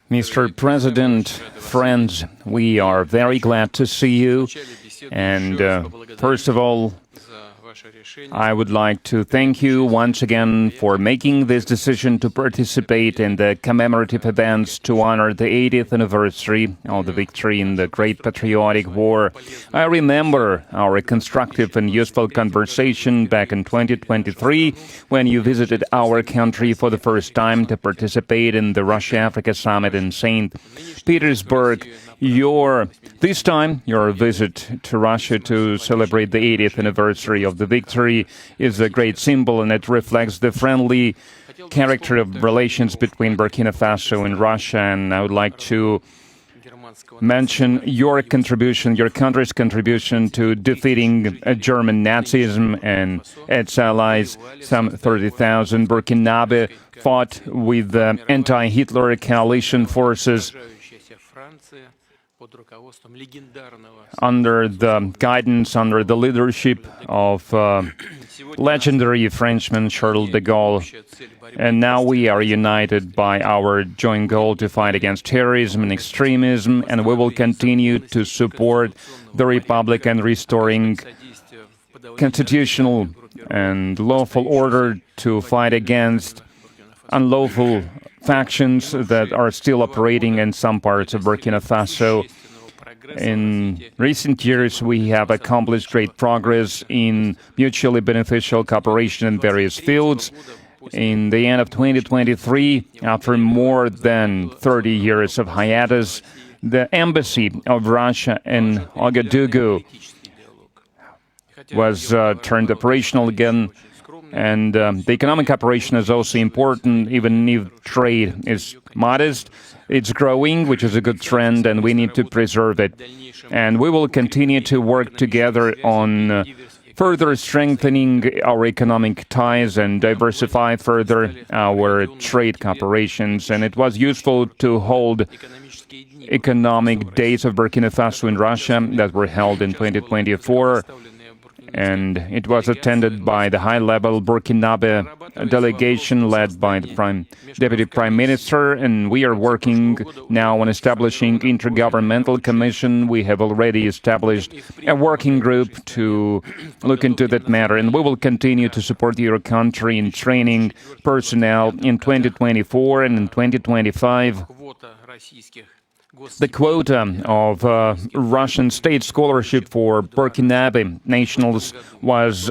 Mr. President, friends, we are very glad to see you. And first of all, I would like to thank you once again for making this decision to participate in the commemorative events to honor the 80th anniversary of the victory in the Great Patriotic War. I remember our constructive and useful conversation back in 2023 when you visited our country for the first time to participate in the Russia-Africa Summit in St. Petersburg. This time, your visit to Russia to celebrate the 80th anniversary of the victory is a great symbol, and it reflects the friendly character of relations between Burkina Faso and Russia. And I would like to mention your contribution, your country's contribution to defeating German Nazism and its allies. Some 30,000 Burkinabe fought with the anti-Hitler coalition forces under the guidance, under the leadership of legendary Frenchman Charles de Gaulle. And now we are united by our joint goal to fight against terrorism and extremism, and we will continue to support the Republic and restoring constitutional and lawful order, to fight against unlawful factions that are still operating in some parts of Burkina Faso. In recent years, we have accomplished great progress in mutually beneficial cooperation in various fields. In the end of 2023, after more than 30 years of hiatus, the embassy of Russia in Ouagadougou was turned operational again. And the economic operation is also important, even if trade is modest. It's growing, which is a good trend, and we need to preserve it. And we will continue to work together on further strengthening our economic ties and diversify further our trade cooperations. And it was useful to hold economic days of Burkina Faso in Russia that were held in 2024. And it was attended by the high-level Burkinabe delegation led by the Deputy Prime Minister, and we are working now on establishing intergovernmental commission. We have already established a working group to look into that matter, and we will continue to support your country in training personnel in 2024 and in 2025. The quota of Russian state scholarship for Burkinabe nationals was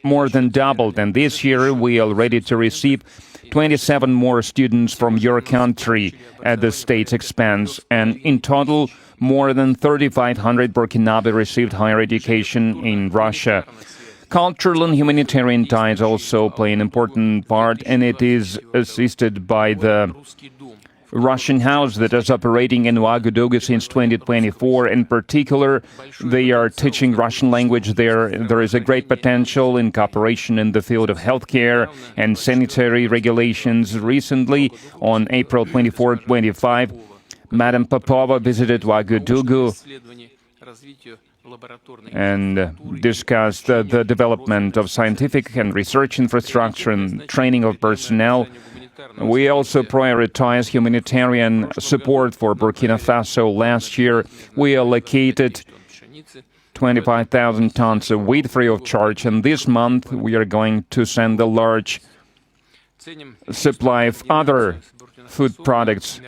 more than doubled, and this year we are ready to receive 27 more students from your country at the state's expense, and in total, more than 3,500 Burkinabe received higher education in Russia. Cultural and humanitarian ties also play an important part, and it is assisted by the Russian house that is operating in Ouagadougou since 2024. In particular, they are teaching Russian language there. There is a great potential in cooperation in the field of healthcare and sanitary regulations. Recently, on April 24-25, Madam Popova visited Ouagadougou and discussed the development of scientific and research infrastructure and training of personnel. We also prioritize humanitarian support for Burkina Faso. Last year, we allocated 25,000 tons of wheat free of charge, and this month we are going to send a large supply of other food products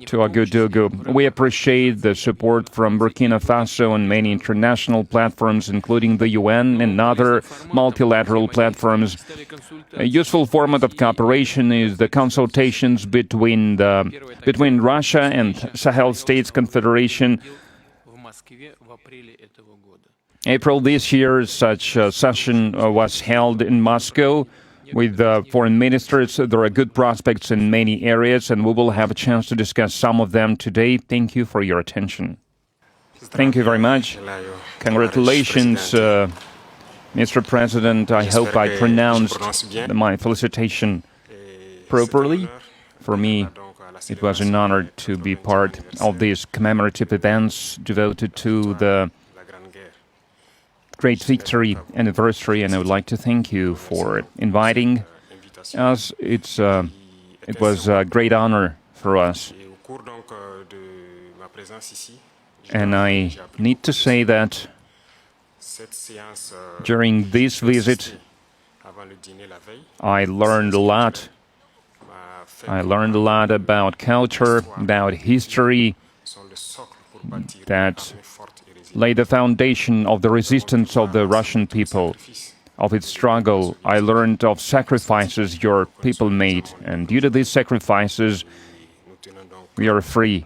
to Ouagadougou. We appreciate the support from Burkina Faso and many international platforms, including the UN and other multilateral platforms. A useful format of cooperation is the consultations between Russia and Sahel States Confederation April this year, such a session was held in Moscow with foreign ministers. There are good prospects in many areas, and we will have a chance to discuss some of them today. Thank you for your attention. Thank you very much. Congratulations, Mr. President. I hope I pronounced my felicitation properly. For me, it was an honor to be part of these commemorative events devoted to the great victory anniversary, and I would like to thank you for inviting us. It was a great honor for us. And I need to say that during this visit, I learned a lot. I learned a lot about culture, about history, that laid the foundation of the resistance of the Russian people, of its struggle. I learned of sacrifices your people made, and due to these sacrifices, we are free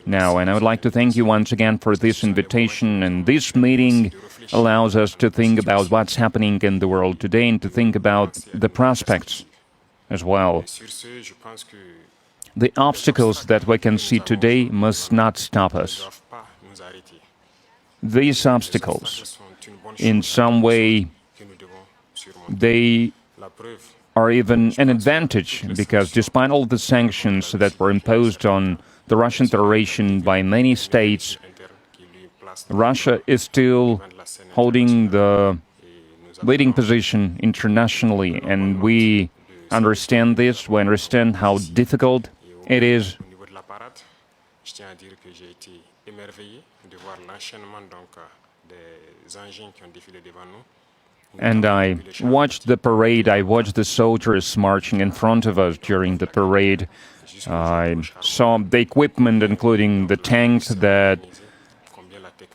now. And I would like to thank you once again for this invitation, and this meeting allows us to think about what's happening in the world today and to think about the prospects as well. The obstacles that we can see today must not stop us. These obstacles, in some way, they are even an advantage, because despite all the sanctions that were imposed on the Russian Federation by many states, Russia is still holding the leading position internationally, and we understand this. We understand how difficult it is. And I watched the parade, I watched the soldiers marching in front of us during the parade. I saw the equipment, including the tanks that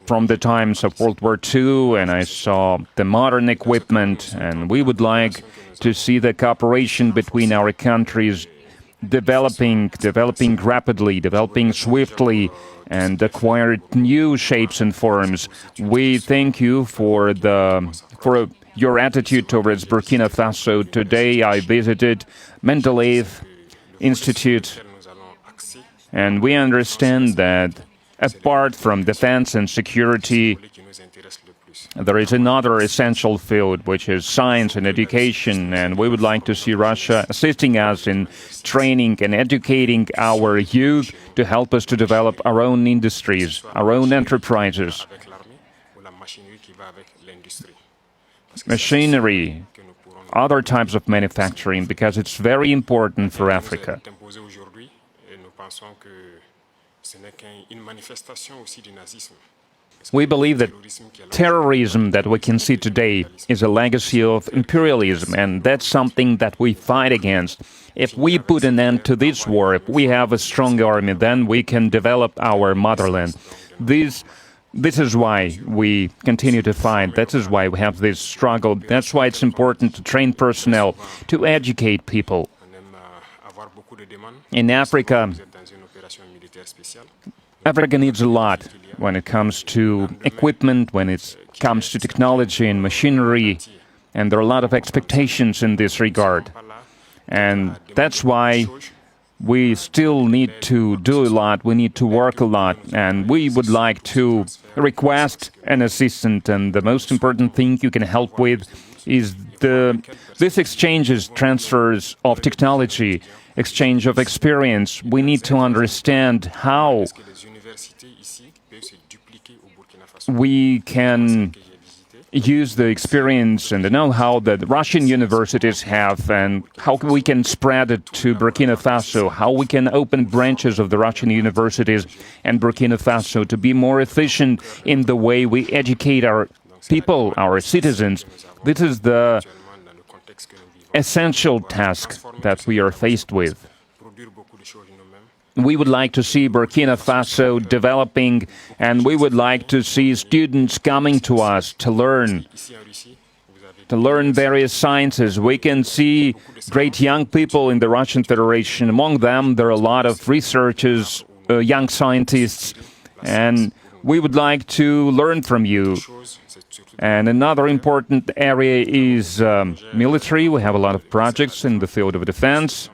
from the times of World War II, and I saw the modern equipment, and we would like to see the cooperation between our countries developing rapidly, developing swiftly, and acquire new shapes and forms. We thank you for your attitude towards Burkina Faso. Today I visited Mendeleev Institute, and we understand that apart from defense and security, there is another essential field, which is science and education, and we would like to see Russia assisting us in training and educating our youth to help us to develop our own industries, our own enterprises. Machinery, other types of manufacturing, because it's very important for Africa. We believe that terrorism that we can see today is a legacy of imperialism, and that's something that we fight against. If we put an end to this war, if we have a strong army, then we can develop our motherland. This is why we continue to fight. That is why we have this struggle. That's why it's important to train personnel, to educate people. In Africa, Africa needs a lot when it comes to equipment, when it comes to technology and machinery, and there are a lot of expectations in this regard. And that's why we still need to do a lot, we need to work a lot, and we would like to request an assistant, and the most important thing you can help with is this exchanges, transfers of technology, exchange of experience. We need to understand how we can use the experience and the know-how that Russian universities have, and how we can spread it to Burkina Faso, how we can open branches of the Russian universities and Burkina Faso to be more efficient in the way we educate our people, our citizens. This is the essential task that we are faced with. We would like to see Burkina Faso developing, and we would like to see students coming to us to learn various sciences. We can see great young people in the Russian Federation. Among them, there are a lot of researchers, young scientists, and we would like to learn from you. And another important area is military. We have a lot of projects in the field of defense.